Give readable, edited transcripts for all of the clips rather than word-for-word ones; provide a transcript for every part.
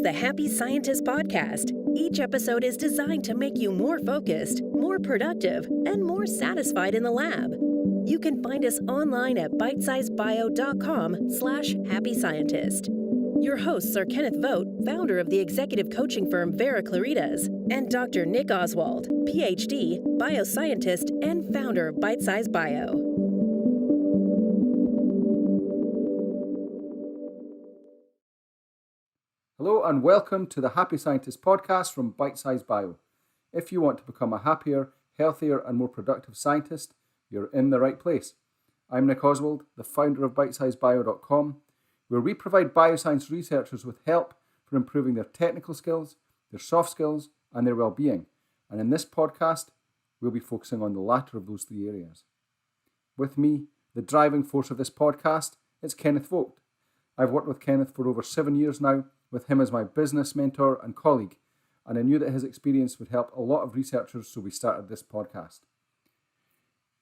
is the Happy Scientist Podcast. Each episode is designed to make you more focused, more productive, and more satisfied in the lab. You can find us online at bitesizebio.com/happy scientist. Your hosts are Kenneth Vogt, founder of the executive coaching firm Vera Claritas, and Dr. Nick Oswald, PhD, bioscientist, and founder of Bitesize Bio. Hello and welcome to the Happy Scientist podcast from Bitesize Bio. If you want to become a happier, healthier and more productive scientist, you're in the right place. I'm Nick Oswald, the founder of bitesizebio.com, where we provide bioscience researchers with help for improving their technical skills, their soft skills and their well-being. And in this podcast, we'll be focusing on the latter of those three areas. With me, the driving force of this podcast, is Kenneth Vogt. I've worked with Kenneth for over 7 years now, with him as my business mentor and colleague, and I knew that his experience would help a lot of researchers, so we started this podcast.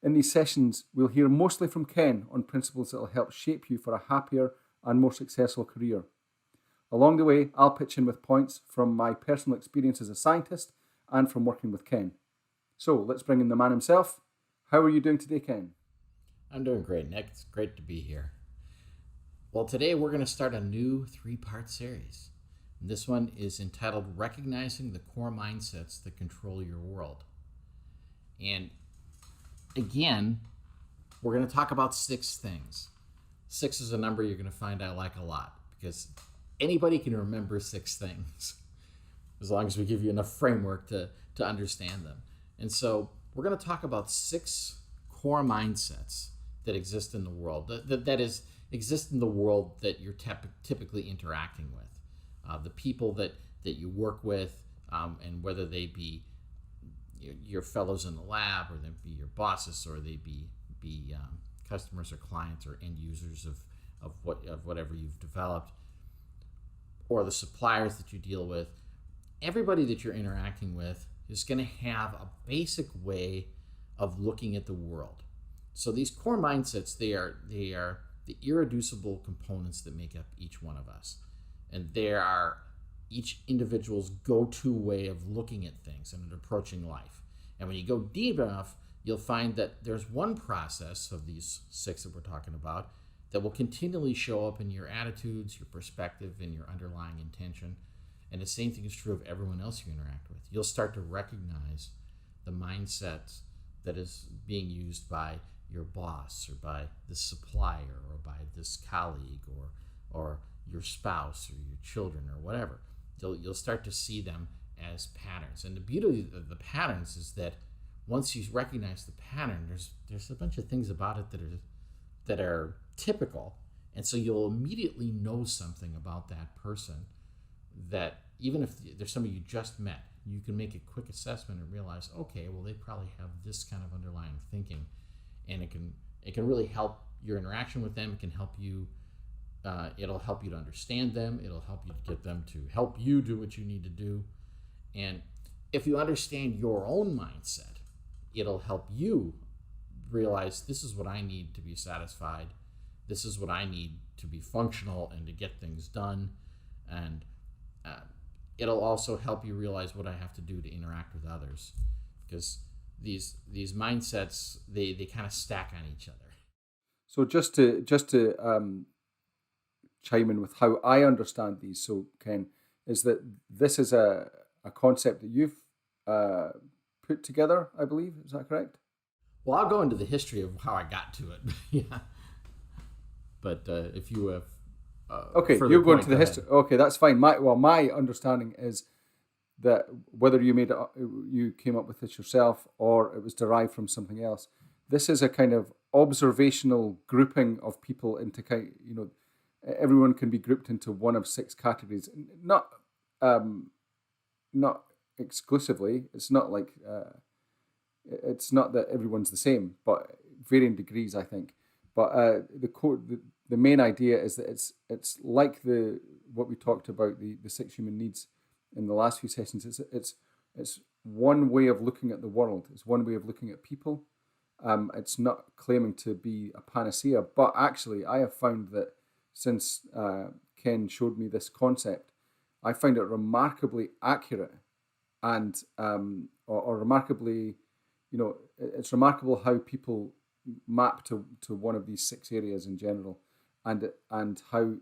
In these sessions, we'll hear mostly from Ken on principles that will help shape you for a happier and more successful career. Along the way, I'll pitch in with points from my personal experience as a scientist and from working with Ken. So let's bring in the man himself. How are you doing today, Ken? I'm doing great, Nick. It's great to be here. Well, today we're going to start a new 3-part series. This one is entitled Recognizing the Core Mindsets That Control Your World. And again, we're going to talk about 6 things. 6 is a number you're going to find I like a lot because anybody can remember 6 things as long as we give you enough framework to understand them. And so we're going to talk about 6 core mindsets that exist in the world. That is, exist in the world that you're typically interacting with. The people that you work with, and whether they be your fellows in the lab, or they be your bosses, or they be customers or clients or end users of whatever you've developed, or the suppliers that you deal with. Everybody that you're interacting with is going to have a basic way of looking at the world. So these core mindsets, they are the irreducible components that make up each one of us. And they are each individual's go-to way of looking at things and approaching life. And when you go deep enough, you'll find that there's one process of these 6 that we're talking about that will continually show up in your attitudes, your perspective, and your underlying intention. And the same thing is true of everyone else you interact with. You'll start to recognize the mindset that is being used by your boss, or by this supplier, or by this colleague, or your spouse, or your children, or whatever. You'll start to see them as patterns. And the beauty of the patterns is that once you recognize the pattern, there's a bunch of things about it that are typical, and so you'll immediately know something about that person that even if there's somebody you just met, you can make a quick assessment and realize, okay, well, they probably have this kind of underlying thinking. And it can really help your interaction with them. It can help you. It'll help you to understand them. It'll help you to get them to help you do what you need to do. And if you understand your own mindset, it'll help you realize this is what I need to be satisfied. This is what I need to be functional and to get things done. And it'll also help you realize what I have to do to interact with others, because these mindsets, they kind of stack on each other. So just to chime in with how I understand these, so Ken, is that this is a concept that you've put together, I believe. Is that correct? Well, I'll go into the history of how I got to it. Yeah. But if you have okay, you're going to the history. Okay, that's fine. My understanding is that whether you came up with this yourself or it was derived from something else, this is a kind of observational grouping of people into everyone can be grouped into one of 6 categories. Not exclusively. It's not like it's not that everyone's the same, but varying degrees, I think. But the main idea is that it's like what we talked about, the 6 human needs in the last few sessions. It's one way of looking at the world. It's one way of looking at people. It's not claiming to be a panacea, but actually I have found that since Ken showed me this concept, I find it remarkably accurate and or remarkably, it's remarkable how people map to one of these 6 areas in general, and how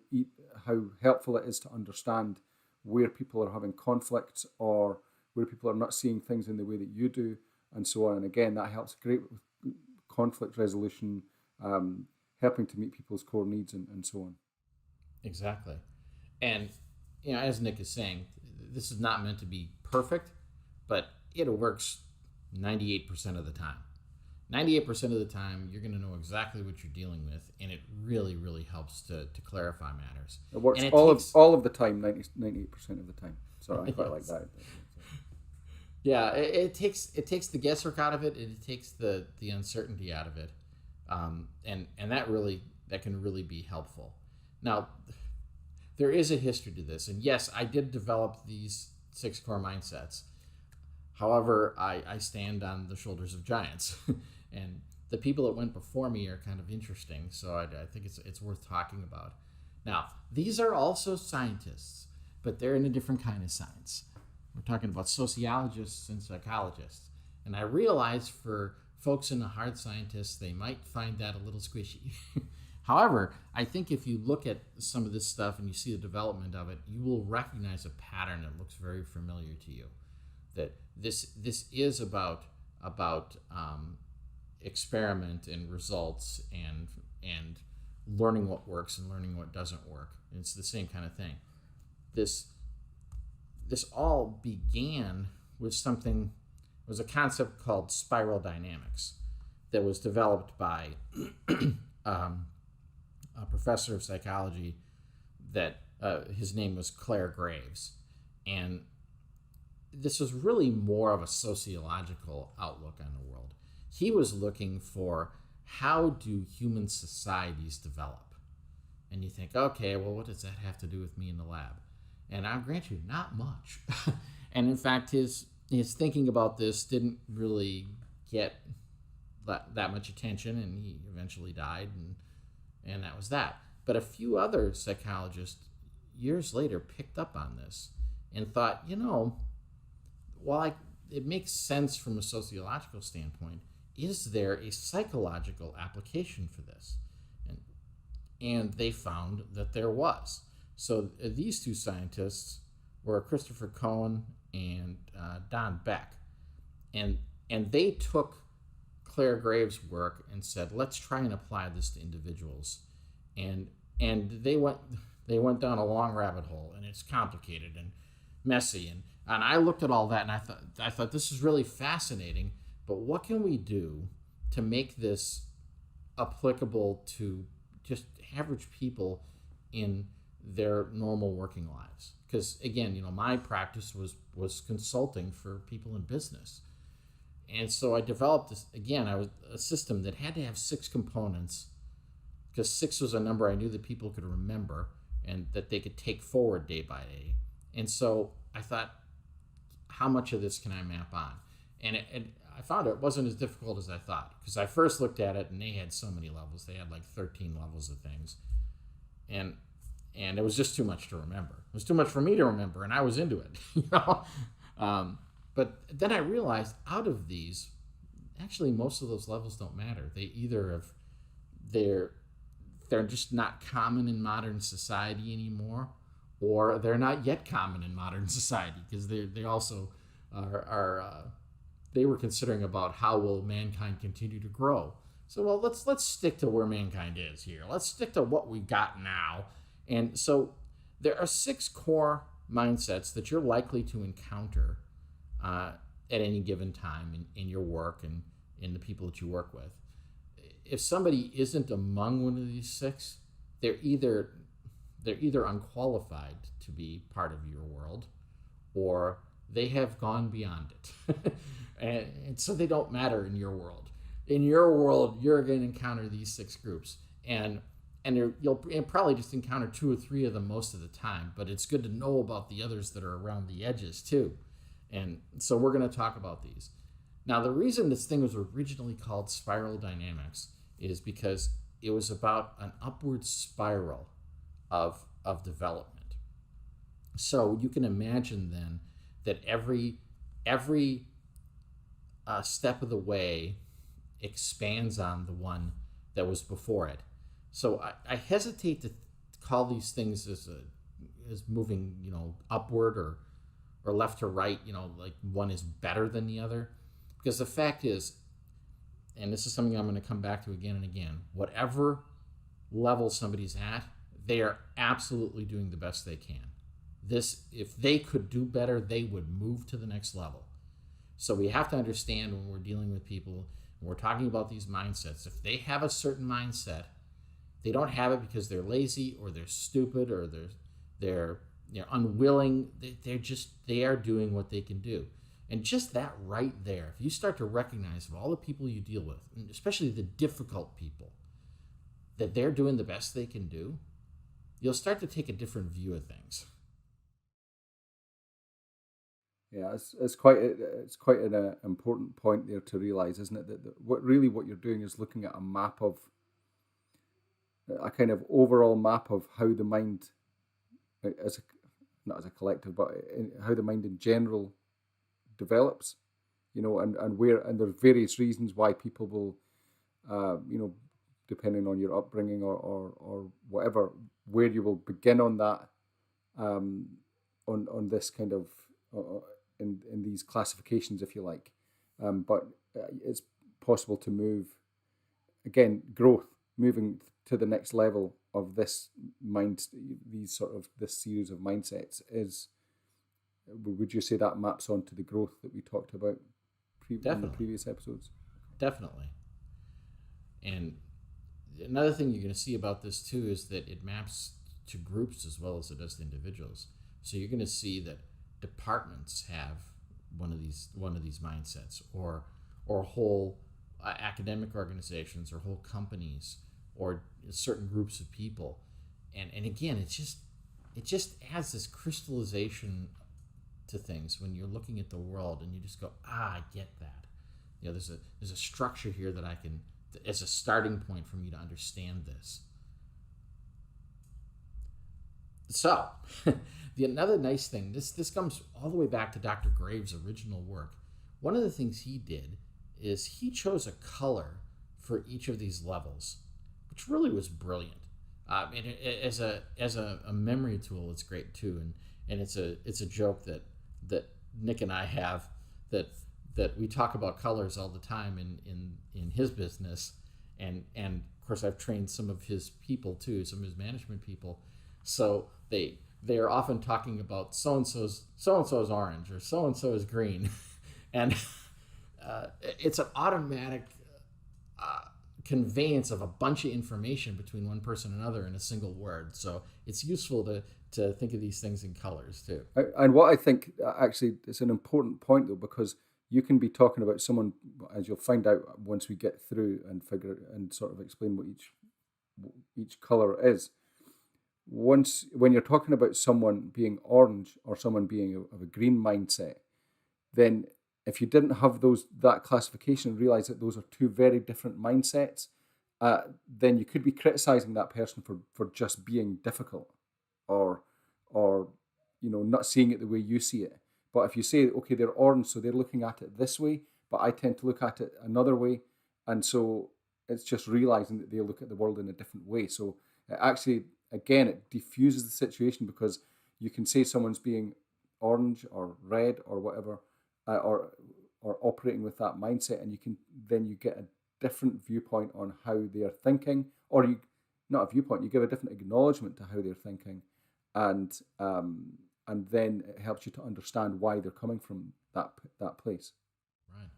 helpful it is to understand where people are having conflicts or where people are not seeing things in the way that you do, and so on. And again, that helps great with conflict resolution, helping to meet people's core needs, and so on. Exactly. And, as Nick is saying, this is not meant to be perfect, but it works 98% of the time. 98% of the time, you're going to know exactly what you're dealing with, and it really, really helps to clarify matters. It works and all of the time, 98% of the time. So I quite like that. Yeah, it takes the guesswork out of it, and it takes the uncertainty out of it, and that can really be helpful. Now, there is a history to this, and yes, I did develop these 6 core mindsets. However, I stand on the shoulders of giants, and the people that went before me are kind of interesting, so I think it's worth talking about. Now, these are also scientists, but they're in a different kind of science. We're talking about sociologists and psychologists, and I realize for folks in the hard scientists, they might find that a little squishy. However, I think if you look at some of this stuff and you see the development of it, you will recognize a pattern that looks very familiar to you. That this is about experiment and results and learning what works and learning what doesn't work. And it's the same kind of thing. This all began with something. It was a concept called spiral dynamics that was developed by a professor of psychology that his name was Claire Graves. And this was really more of a sociological outlook on the world. He was looking for how do human societies develop? And you think, okay, well, what does that have to do with me in the lab? And I'll grant you, not much. And in fact, his thinking about this didn't really get that much attention, and he eventually died, and that was that. But a few other psychologists years later picked up on this and thought, while it makes sense from a sociological standpoint, is there a psychological application for this? And they found that there was. So these 2 scientists were Christopher Cohen and Don Beck. And they took Claire Graves' work and said, let's try and apply this to individuals. And they went down a long rabbit hole, and it's complicated and messy. And I looked at all that, and I thought this is really fascinating, but what can we do to make this applicable to just average people in their normal working lives? Because again, my practice was consulting for people in business. And so I developed this, again, a system that had to have 6 components, because 6 was a number I knew that people could remember and that they could take forward day by day. And so I thought, how much of this can I map on? And I found it wasn't as difficult as I thought, because I first looked at it and they had so many levels. They had like 13 levels of things. And it was just too much to remember. It was too much for me to remember, and I was into it, But then I realized out of these, actually most of those levels don't matter. They either they're just not common in modern society anymore, or they're not yet common in modern society, because they also they were considering about how will mankind continue to grow. So, well, let's stick to where mankind is here. Let's stick to what we got now. And so there are 6 core mindsets that you're likely to encounter at any given time in your work and in the people that you work with. If somebody isn't among one of these 6, they're either unqualified to be part of your world, or they have gone beyond it. and so they don't matter in your world. In your world, you're going to encounter these 6 groups, and you'll probably just encounter 2 or 3 of them most of the time, but it's good to know about the others that are around the edges too. And so we're going to talk about these. Now, the reason this thing was originally called spiral dynamics is because it was about an upward spiral of development. So you can imagine then that every step of the way expands on the one that was before it. So I hesitate to call these things as moving, upward or left to right, like one is better than the other. Because the fact is, and this is something I'm going to come back to again and again, whatever level somebody's at, they are absolutely doing the best they can. If they could do better, they would move to the next level. So we have to understand when we're dealing with people, when we're talking about these mindsets, if they have a certain mindset, they don't have it because they're lazy or they're stupid or they're unwilling. They are doing what they can do. And just that right there, if you start to recognize of all the people you deal with, and especially the difficult people, that they're doing the best they can do, you'll start to take a different view of things. Yeah, it's quite an important point there to realize, isn't it? That what you're doing is looking at a kind of overall map of how the mind, not as a collective, but how the mind in general develops, and there's various reasons why people will, depending on your upbringing or whatever, where you will begin on that, on this kind of in these classifications, if you like, but it's possible to move again, moving to the next level of this this series of mindsets is. Would you say that maps onto the growth that we talked about in the previous episodes? Definitely. And another thing you're going to see about this too is that it maps to groups as well as it does to individuals. So you're going to see that departments have one of these mindsets, or whole academic organizations, or whole companies, or certain groups of people. And again, it just adds this crystallization to things when you're looking at the world, and you just go, I get that. There's a structure here that I can, as a starting point for me to understand this. So, another nice thing, this comes all the way back to Dr. Graves' original work. One of the things he did is he chose a color for each of these levels, which really was brilliant. And as a memory tool, it's great too. And it's a joke that Nick and I have, that we talk about colors all the time in his business, and of course I've trained some of his people too, some of his management people, so they are often talking about so and so is orange or so and so is green, and it's an automatic conveyance of a bunch of information between one person and another in a single word. So it's useful to think of these things in colors too. And what I think actually it's an important point though, because you can be talking about someone, as you'll find out once we get through and figure and sort of explain what each color is. When you're talking about someone being orange or someone being of a green mindset, then if you didn't have that classification and realize that those are two very different mindsets, then you could be criticizing that person for just being difficult, or not seeing it the way you see it. But if you say, okay, they're orange, so they're looking at it this way, but I tend to look at it another way, and so it's just realizing that they look at the world in a different way. So actually, again, it diffuses the situation, because you can say someone's being orange or red or whatever, or operating with that mindset, and you get a different viewpoint on how they are thinking, or not a viewpoint, you give a different acknowledgement to how they're thinking, and then it helps you to understand why they're coming from that place. Right.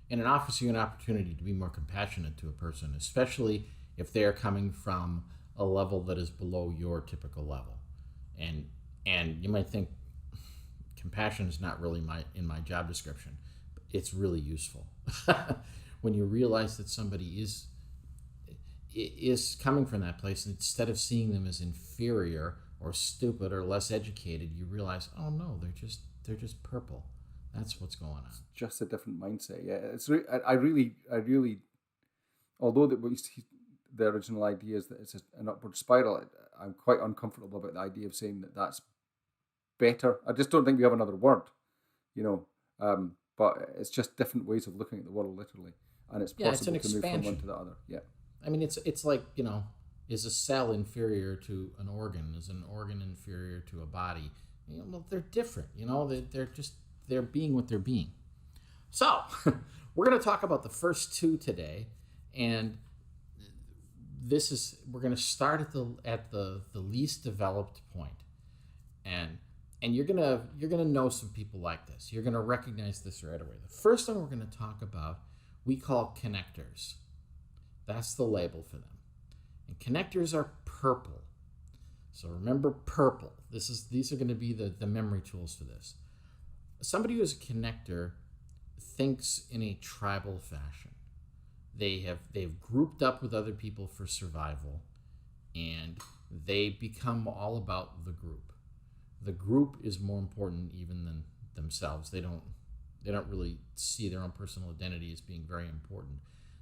And it offers you an opportunity to be more compassionate to a person, especially if they're coming from a level that is below your typical level. And you might think compassion is not really in my job description, but it's really useful. When you realize that somebody is coming from that place, and instead of seeing them as inferior or stupid or less educated, you realize, oh no, they're just purple. That's what's going on. It's just a different mindset. Yeah, I really, although the original idea is that it's an upward spiral, I'm quite uncomfortable about the idea of saying that that's better. I just don't think we have another word, you know. But it's just different ways of looking at the world, literally, and it's Yeah, it's an possible to move from one expansion. to the other. Yeah. I mean, it's like, is a cell inferior to an organ? Is an organ inferior to a body? Well, they're different. They're being what they're being. So we're going to talk about the first two today, and we're going to start at the least developed point, and you're gonna know some people like this. You're gonna recognize this right away. The first one we're going to talk about we call connectors. That's the label for them. And connectors are purple. So remember purple. These are going to be the memory tools for this. Somebody who's a connector thinks in a tribal fashion. They've grouped up with other people for survival, and they become all about the group. The group is more important even than themselves. They don't really see their own personal identity as being very important.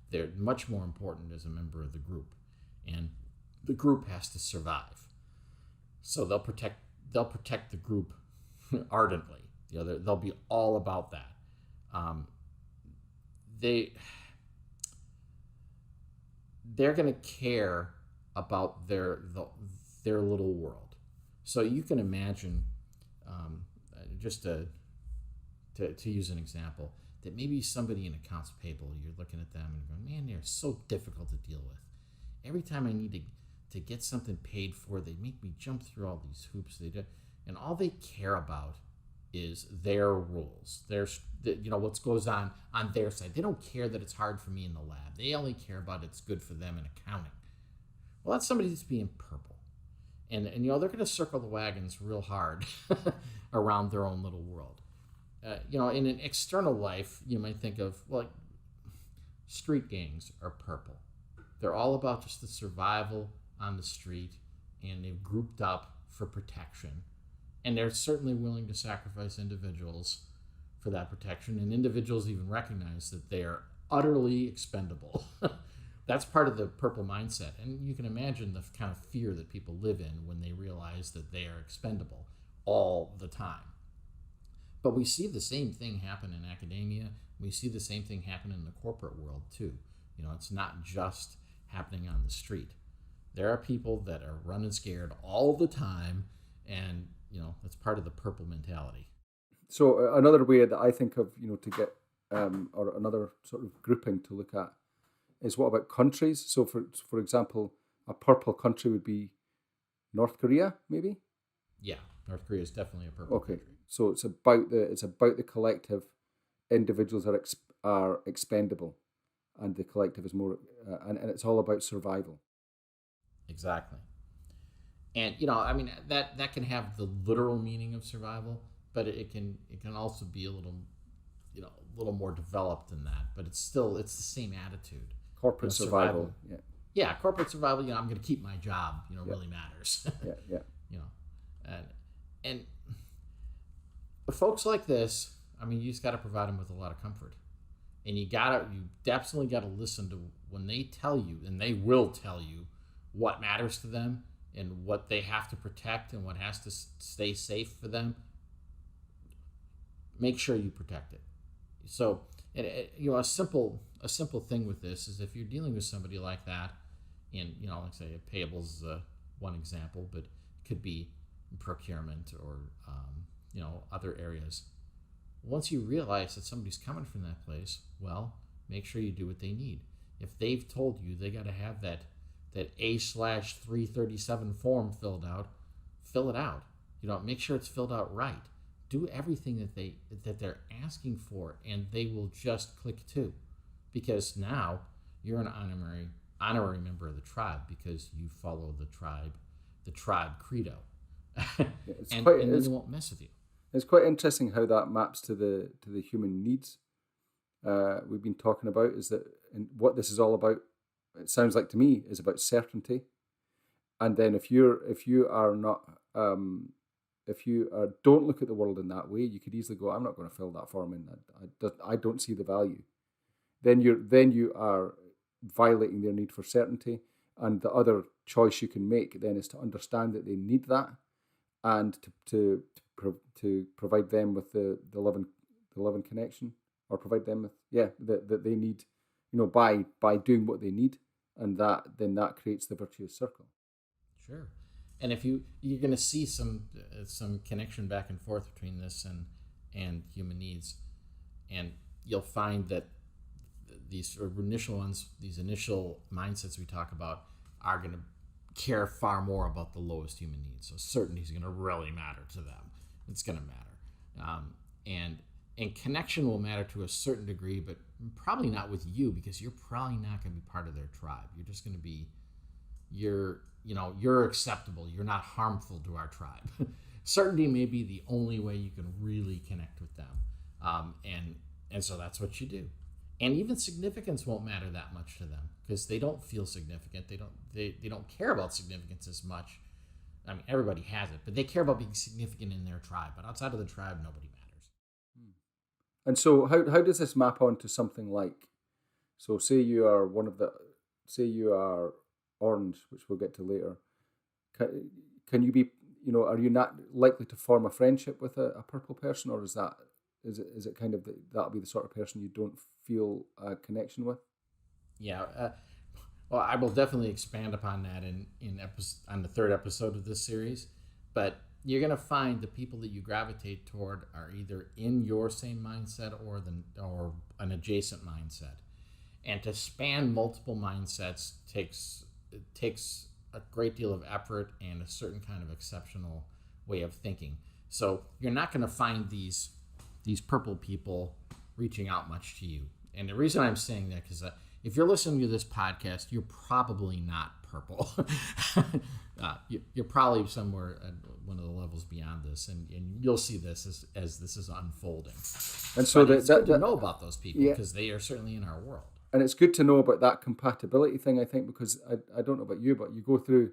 They're much more important as a member of the group, and the group has to survive. So they'll protect the group ardently. They'll be all about that. They're going to care about their little world. So you can imagine, just to use an example, that maybe somebody in accounts payable, you're looking at them and going, man, they're so difficult to deal with. Every time I need to get something paid for, they make me jump through all these hoops. And all they care about is their rules. What goes on their side. They don't care that it's hard for me in the lab. They only care about it's good for them in accounting. Well, that's somebody that's being purple. And they're going to circle the wagons real hard around their own little world. In an external life, you might think of, street gangs are purple. They're all about just the survival on the street, and they've grouped up for protection. And they're certainly willing to sacrifice individuals for that protection, and individuals even recognize that they are utterly expendable. That's part of the purple mindset. And you can imagine the kind of fear that people live in when they realize that they are expendable all the time. But we see the same thing happen in academia. We see the same thing happen in the corporate world too. It's not just happening on the street. There are people that are running scared all the time, and that's part of the purple mentality. So another way that I think of, to get, or another sort of grouping to look at is, what about countries? So for example, a purple country would be North Korea, maybe? Yeah, North Korea is definitely a purple country. So it's about the collective. Individuals are expendable, and the collective is more, and it's all about survival. Exactly. And that can have the literal meaning of survival, but it can also be a little more developed than that. But it's the same attitude. Corporate survival. Yeah. Yeah, corporate survival. I'm going to keep my job. Really matters. Yeah. And folks like this, you just got to provide them with a lot of comfort, and you definitely got to listen to when they tell you, and they will tell you what matters to them and what they have to protect and what has to stay safe for them. Make sure you protect it. So, a simple thing with this is, if you're dealing with somebody like that, and like say payables is one example, but it could be procurement or other areas. Once you realize that somebody's coming from that place, well, make sure you do what they need. If they've told you they got to have that A/337 form filled out, fill it out. Make sure it's filled out right. Do everything that they're asking for, and they will just click to, because now you're an honorary member of the tribe because you follow the tribe credo, and then they won't mess with you. It's quite interesting how that maps to the human needs we've been talking about. Is that, and what this is all about? It sounds like to me is about certainty. And then if you are not, don't look at the world in that way, you could easily go, I'm not going to fill that form in. I don't see the value. Then you are violating their need for certainty. And the other choice you can make then is to understand that they need that, and to to provide them with the loving connection, or provide them with that they need, by doing what they need, and that creates the virtuous circle. Sure. And if you're going to see some connection back and forth between this and human needs, and you'll find that these sort of these initial mindsets we talk about are going to care far more about the lowest human needs. So certainty is going to really matter to them. It's going to matter, and connection will matter to a certain degree, but probably not with you, because you're probably not going to be part of their tribe. You're just going to be you're acceptable. You're not harmful to our tribe. Certainty may be the only way you can really connect with them, and so that's what you do. And even significance won't matter that much to them, because they don't feel significant. They don't care about significance as much. I mean, everybody has it, but they care about being significant in their tribe. But outside of the tribe, nobody matters. And so, how does this map onto something like? So, say you are orange, which we'll get to later. Can you be? Are you not likely to form a friendship with a purple person, or is it kind of that'll be the sort of person you don't feel a connection with? Yeah. Well, I will definitely expand upon that on the third episode of this series. But you're going to find the people that you gravitate toward are either in your same mindset or an adjacent mindset. And to span multiple mindsets takes a great deal of effort and a certain kind of exceptional way of thinking. So you're not going to find these purple people reaching out much to you. And the reason I'm saying that, because if you're listening to this podcast, you're probably not purple. You're probably somewhere at one of the levels beyond this, and you'll see this as this is unfolding. And so it's good to know about those people, because they are certainly in our world. And it's good to know about that compatibility thing, I think, because I don't know about you, but you go through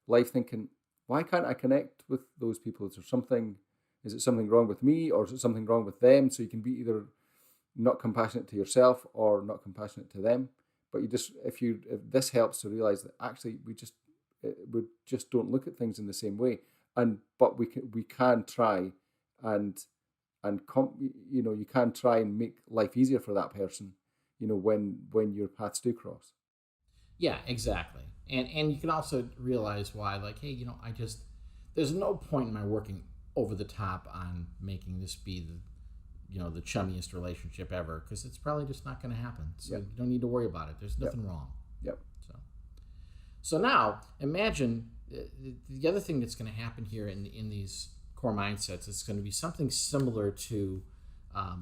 life thinking, why can't I connect with those people? Is it something wrong with me, or is it something wrong with them? So you can be either not compassionate to yourself or not compassionate to them. But if this helps to realize that actually we just don't look at things in the same way, but we can try and you can try and make life easier for that person, when your paths do cross. Yeah, exactly. And you can also realize why, like, hey, there's no point in my working over the top on making this be the chummiest relationship ever, because it's probably just not going to happen. So you don't need to worry about it. There's nothing wrong. Yep. So now imagine the other thing that's going to happen here in these core mindsets. It's going to be something similar to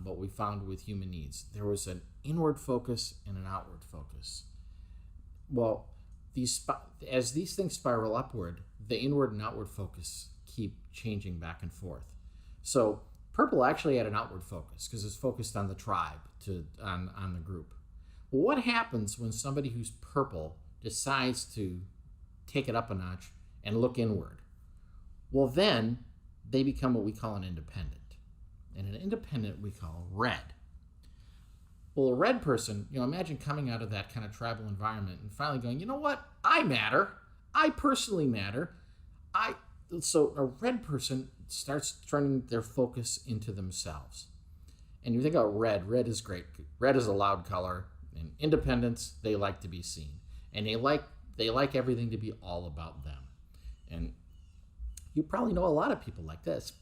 what we found with human needs. There was an inward focus and an outward focus. Well, as these things spiral upward, the inward and outward focus keep changing back and forth. So purple actually had an outward focus because it's focused on the tribe, on the group. Well, what happens when somebody who's purple decides to take it up a notch and look inward? Well, then they become what we call an independent. And an independent we call red. Well, a red person, imagine coming out of that kind of tribal environment and finally going, you know what? I matter. I personally matter. So a red person starts turning their focus into themselves. And you think about red is great. Red is a loud color. And independents, they like to be seen. And they like everything to be all about them. And you probably know a lot of people like this.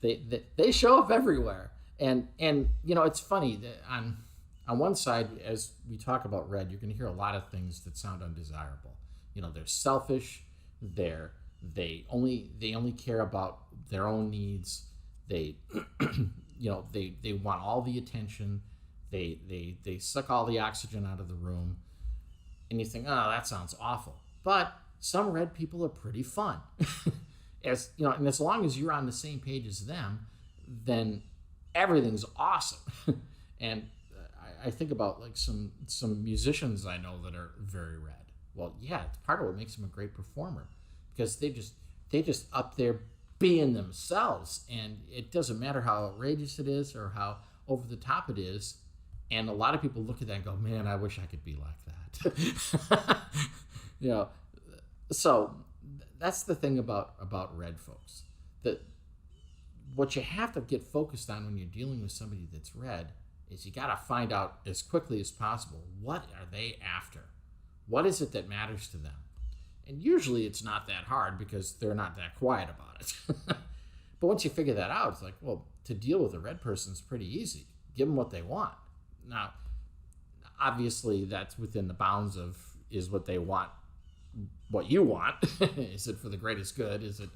They show up everywhere. And it's funny that on one side, as we talk about red, you're going to hear a lot of things that sound undesirable. They're selfish. They only care about their own needs. They they want all the attention. They suck all the oxygen out of the room. And you think, oh, that sounds awful. But some red people are pretty fun. And as long as you're on the same page as them, then everything's awesome. And I think about like some musicians I know that are very red. Well, yeah, it's part of what makes them a great performer, because they just up there being themselves, and it doesn't matter how outrageous it is or how over the top it is. And a lot of people look at that and go, man, I wish I could be like that. So that's the thing about red folks, that what you have to get focused on when you're dealing with somebody that's red is you got to find out as quickly as possible, what are they after? What is it that matters to them? And usually it's not that hard because they're not that quiet about it. But once you figure that out, it's like, well, to deal with a red person is pretty easy. Give them what they want. Now, obviously that's within the bounds of, is what they want what you want? Is it for the greatest good? Is it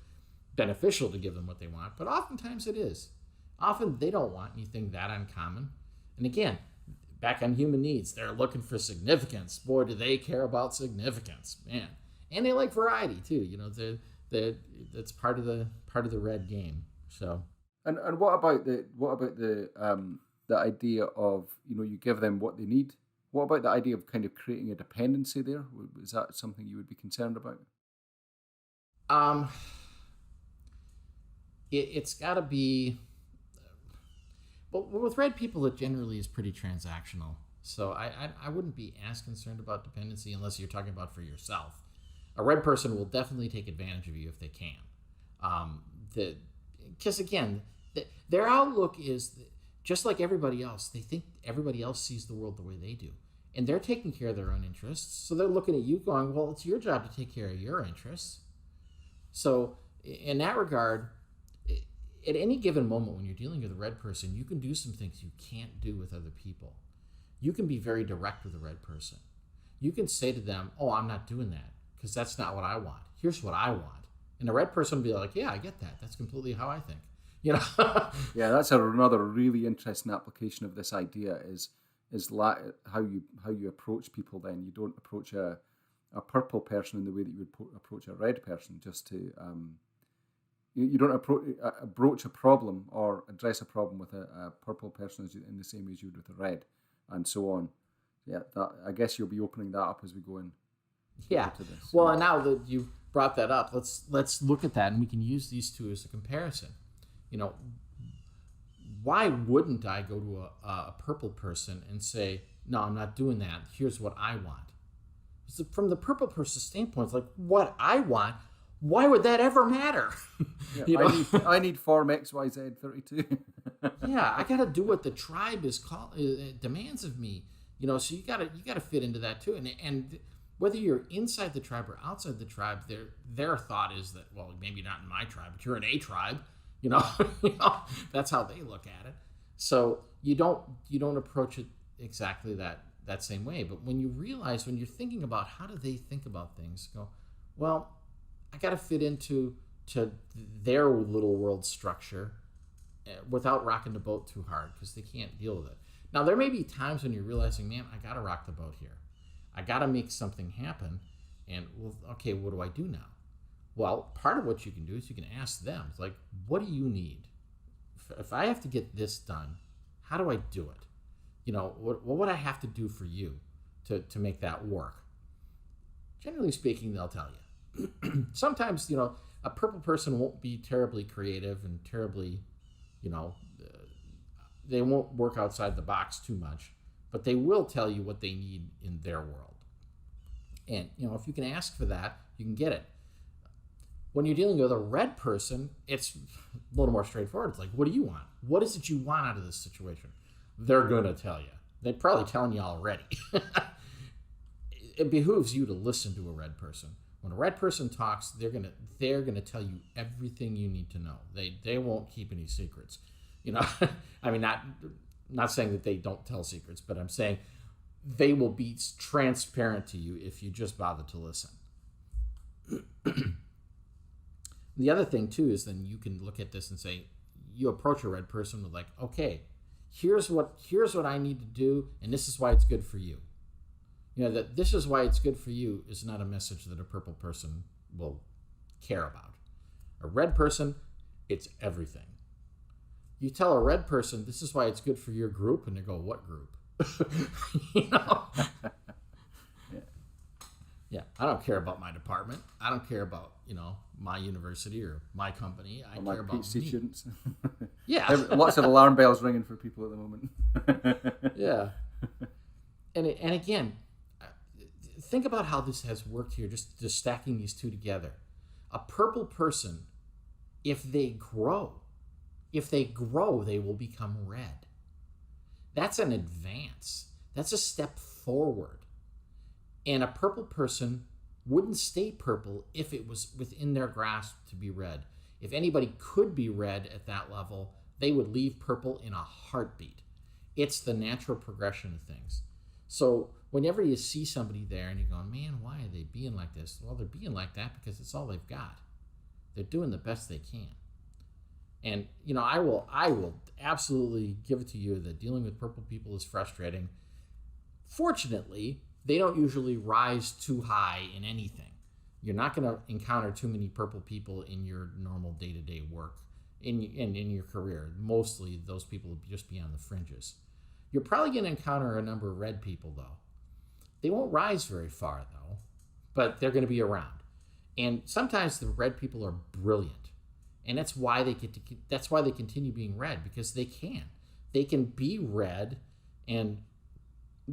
beneficial to give them what they want? But oftentimes it is. Often they don't want anything that uncommon. And again, back on human needs, they're looking for significance. Boy, do they care about significance, man. And they like variety too. You know, that's part of the red game. So. And what about the idea of, you know, you give them what they need? What about the idea of kind of creating a dependency there? Is that something you would be concerned about? It's got to be. But with red people, it generally is pretty transactional. So I wouldn't be as concerned about dependency unless you're talking about for yourself. A red person will definitely take advantage of you if they can. Because again, their outlook is just like everybody else. They think everybody else sees the world the way they do. And they're taking care of their own interests. So they're looking at you going, well, it's your job to take care of your interests. So in that regard, at any given moment when you're dealing with a red person, you can do some things you can't do with other people. You can be very direct with a red person. You can say to them, oh, I'm not doing that because that's not what I want. Here's what I want. And a red person will be like, yeah, I get that. That's completely how I think. You know? Yeah, that's another really interesting application of this idea is how you approach people. Then you don't approach a purple person in the way that you would approach a red person. Just to you don't broach a problem or address a problem with a purple person in the same way as you would with a red, and so on. Yeah, I guess you'll be opening that up as we go in. Yeah. To this. Well, and now that you've brought that up, let's look at that, and we can use these two as a comparison. You know, why wouldn't I go to a purple person and say, no, I'm not doing that. Here's what I want. So from the purple person's standpoint, it's like, what I want, why would that ever matter? Yeah, you know? I need form XYZ32. Yeah, I got to do what the tribe demands of me. You know, so you got to fit into that too. And whether you're inside the tribe or outside the tribe, their thought is that, well, maybe not in my tribe, but you're in a tribe. You know, that's how they look at it. So you don't approach it exactly that same way. But when you realize, when you're thinking about how do they think about things, go, well, I got to fit into their little world structure without rocking the boat too hard because they can't deal with it. Now, there may be times when you're realizing, man, I got to rock the boat here. I got to make something happen. And, well, okay, what do I do now? Well, part of what you can do is you can ask them, it's like, what do you need? If I have to get this done, how do I do it? You know, what would I have to do for you to make that work? Generally speaking, they'll tell you. Sometimes, you know, a purple person won't be terribly creative and terribly, you know, they won't work outside the box too much, but they will tell you what they need in their world. And, you know, if you can ask for that, you can get it. When you're dealing with a red person, it's a little more straightforward. It's like, what do you want? What is it you want out of this situation? They're going to tell you. They're probably telling you already. It behooves you to listen to a red person. When a red person talks, they're gonna tell you everything you need to know. They won't keep any secrets. You know, I mean, not saying that they don't tell secrets, but I'm saying they will be transparent to you if you just bother to listen. The other thing too is then you can look at this and say, you approach a red person with like, okay, here's what I need to do, and this is why it's good for you. You know, that this is why it's good for you is not a message that a purple person will care about. A red person, it's everything. You tell a red person, this is why it's good for your group, and they go, what group? You know? Yeah, I don't care about my department. I don't care about, you know, my university or my company. I care about PhD me. Students. Yeah. Lots of alarm bells ringing for people at the moment. Yeah. And again, think about how this has worked here, just stacking these two together. A purple person, if they grow, If they grow, they will become red. That's an advance. That's a step forward. And a purple person wouldn't stay purple if it was within their grasp to be red. If anybody could be red at that level, they would leave purple in a heartbeat. It's the natural progression of things. So whenever you see somebody there and you're going, man, why are they being like this? Well, they're being like that because it's all they've got. They're doing the best they can. And, I will absolutely give it to you that dealing with purple people is frustrating. Fortunately, they don't usually rise too high in anything. You're not going to encounter too many purple people in your normal day-to-day work, in your career. Mostly those people will just be on the fringes. You're probably going to encounter a number of red people, though. They won't rise very far, though, but they're going to be around. And sometimes the red people are brilliant. And that's why they continue being red, because they can. They can be red and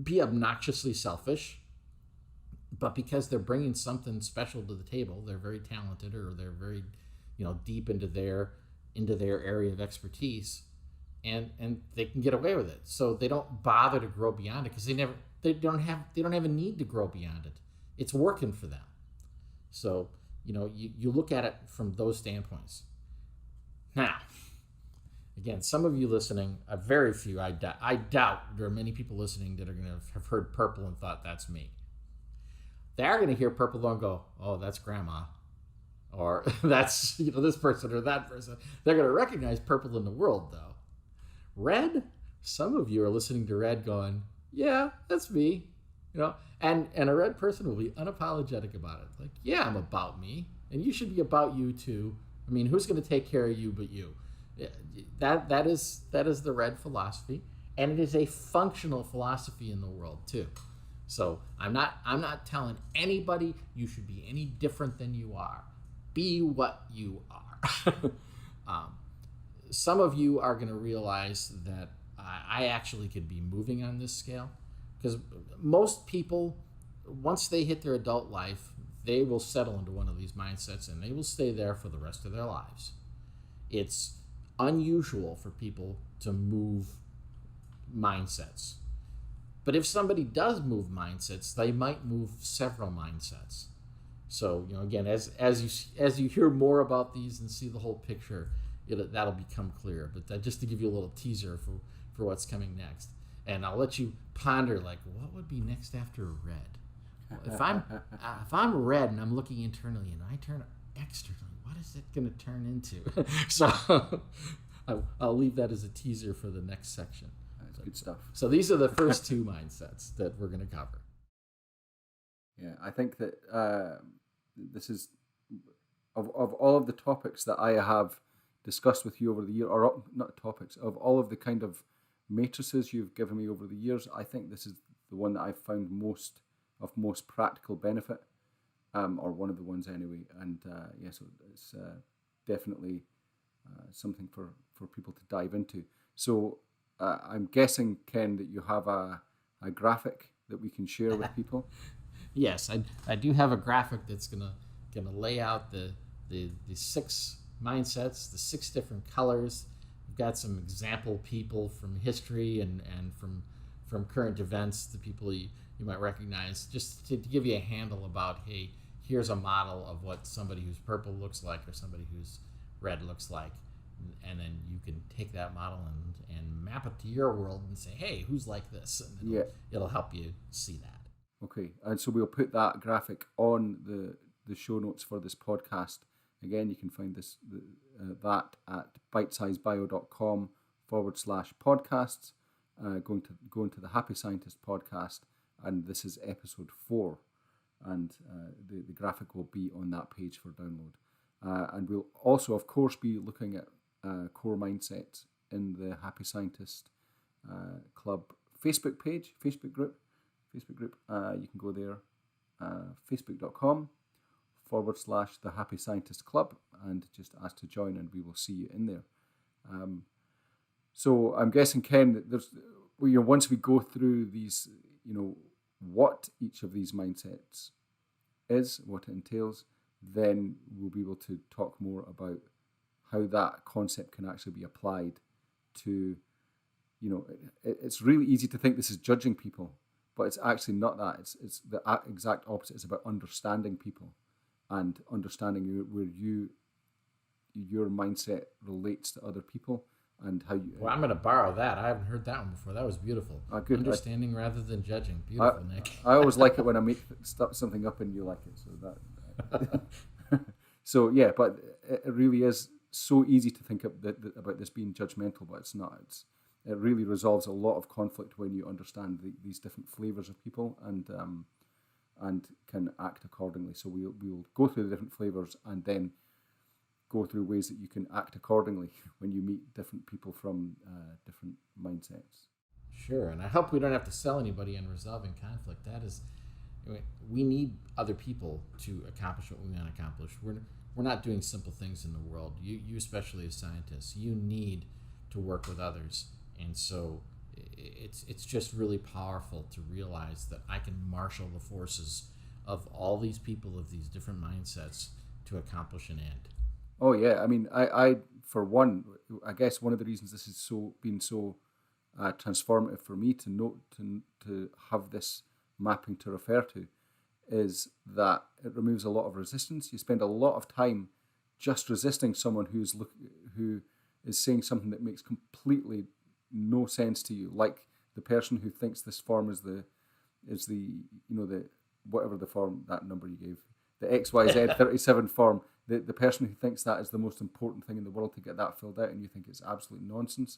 be obnoxiously selfish, but because they're bringing something special to the table, they're very talented, or they're very, deep into their area of expertise, and they can get away with it. So they don't bother to grow beyond it because they don't have a need to grow beyond it. It's working for them. So you look at it from those standpoints. Now, again, some of you listening, very few, I doubt there are many people listening that are going to have heard purple and thought that's me. They are going to hear purple and go, oh, that's grandma. Or that's, this person or that person. They're going to recognize purple in the world, though. Red, some of you are listening to red going, yeah, that's me. And a red person will be unapologetic about it. Like, yeah, I'm about me. And you should be about you, too. I mean, who's going to take care of you but you? That is the red philosophy, and it is a functional philosophy in the world too. So I'm not telling anybody you should be any different than you are. Be what you are. Some of you are going to realize that I actually could be moving on this scale, because most people, once they hit their adult life, they will settle into one of these mindsets and they will stay there for the rest of their lives. It's unusual for people to move mindsets. But if somebody does move mindsets, they might move several mindsets. So, again, as you hear more about these and see the whole picture, that'll become clear. But just to give you a little teaser for what's coming next. And I'll let you ponder, like, what would be next after red? If I'm red and I'm looking internally and I turn externally, what is it going to turn into? So I'll leave that as a teaser for the next section. That's good stuff. So these are the first two mindsets that we're going to cover. Yeah, I think that this is, of all of the topics that I have discussed with you over the year, or not topics, of all of the kind of matrices you've given me over the years, I think this is the one that I've found most practical benefit, or one of the ones anyway. And so it's definitely something for people to dive into. So I'm guessing, Ken, that you have a graphic that we can share with people. Yes, I do have a graphic that's gonna lay out the 6 mindsets, the 6 different colors. We've got some example people from history and from current events, the people you might recognize, just to give you a handle about, hey, here's a model of what somebody who's purple looks like or somebody who's red looks like. And then you can take that model and map it to your world and say, hey, who's like this? And it'll help you see that. Okay, and so we'll put that graphic on the show notes for this podcast. Again, you can find that at bitesizebio.com/podcasts. Going to the Happy Scientist podcast, and this is episode 4, and the graphic will be on that page for download. And we'll also, of course, be looking at core mindsets in the Happy Scientist Club Facebook group. You can go there, facebook.com/the Happy Scientist Club, and just ask to join, and we will see you in there. So I'm guessing, Ken, that once we go through these, what each of these mindsets is, what it entails, then we'll be able to talk more about how that concept can actually be applied to, it's really easy to think this is judging people, but it's actually not that. It's the exact opposite. It's about understanding people and understanding where your mindset relates to other people and how you... Well, I'm going to borrow that. I haven't heard that one before. That was beautiful. Good. Understanding rather than judging. Beautiful, Nick. I always like it when I make something up and you like it. So yeah, but it really is so easy to think about this being judgmental, but it's not. It really resolves a lot of conflict when you understand these different flavors of people and can act accordingly. So we'll go through the different flavors and then go through ways that you can act accordingly when you meet different people from different mindsets. Sure, and I hope we don't have to sell anybody on resolving conflict. We need other people to accomplish what we want to accomplish. We're not doing simple things in the world. You especially as scientists, you need to work with others, and so it's just really powerful to realize that I can marshal the forces of all these people of these different mindsets to accomplish an end. Oh yeah, I mean, I for one, I guess one of the reasons this is been so transformative for me to have this mapping to refer to is that it removes a lot of resistance. You spend a lot of time just resisting someone who is saying something that makes completely no sense to you, like the person who thinks this form is the whatever the form, that number you gave, the XYZ37 form. The person who thinks that is the most important thing in the world to get that filled out, and you think it's absolute nonsense.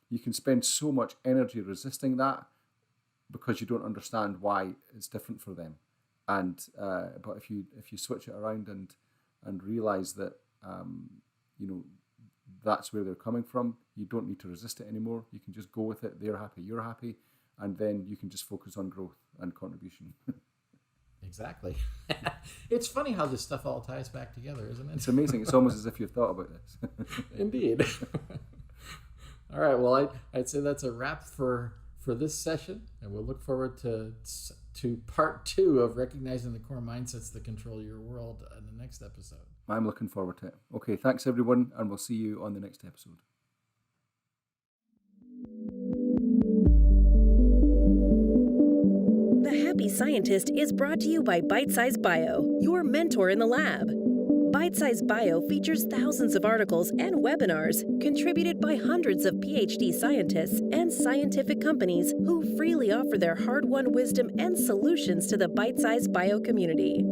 You can spend so much energy resisting that because you don't understand why it's different for them. And but if you switch it around and realize that that's where they're coming from, you don't need to resist it anymore. You can just go with it. They're happy, you're happy, and then you can just focus on growth and contribution. Exactly. It's funny how this stuff all ties back together, isn't it? It's amazing. It's almost as if you've thought about this. Indeed. All right. Well, I'd say that's a wrap for this session, and we'll look forward to part 2 of recognizing the core mindsets that control your world in the next episode. I'm looking forward to it. Okay, thanks everyone, and we'll see you on the next episode. The Happy Scientist is brought to you by Bitesize Bio, your mentor in the lab. Bitesize Bio features thousands of articles and webinars contributed by hundreds of PhD scientists and scientific companies who freely offer their hard-won wisdom and solutions to the Bitesize Bio community.